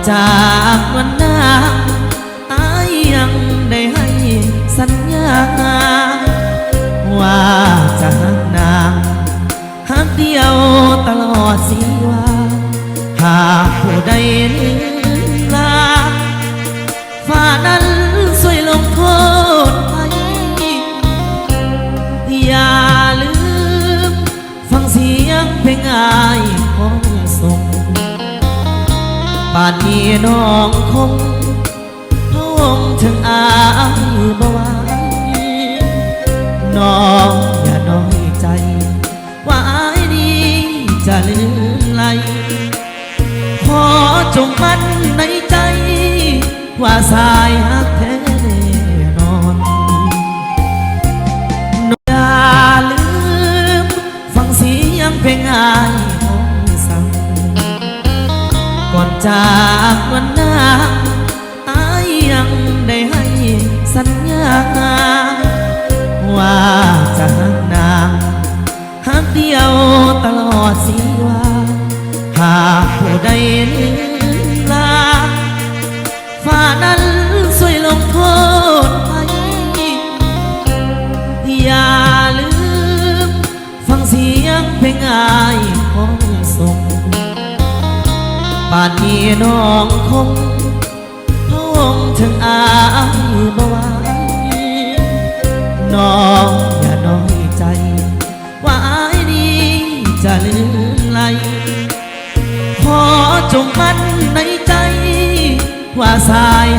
จากวันนั้นอายยังได้ให้สัญญาว่าจะหักนางหักเดียวตลอดชีวาหากผู้ใดลืมลาฟ้านั้นช่วยลงโทษให้อย่าลืมฟังเสียงเพลงอายของส่งป่านนี้น้องคงพะวงถึงอายบ่ไหวน้องอย่าน้อยใจว่าอายนี้จะลืมไหลขอจงมั่นในใจว่าสายหักแท้แน่นอนอย่าลืมฟังเสียงเพลงอายของสั่งก่อนจากวันนั้นอายยังได้ให้สัญญาว่าจะหักนางหักเดียวตลอดชีวาหากผู้ใดลืมลาฟ้านั้นช่วยลงโทษให้อย่าลืมฟังเสียงเพลงอายของส่งป่านนี้น้องคงพะวงถึงอายบ่ไหวน้องอย่าน้อยใจว่าอายนี้จะลืมไหลขอจงมั่นในใจว่าสาย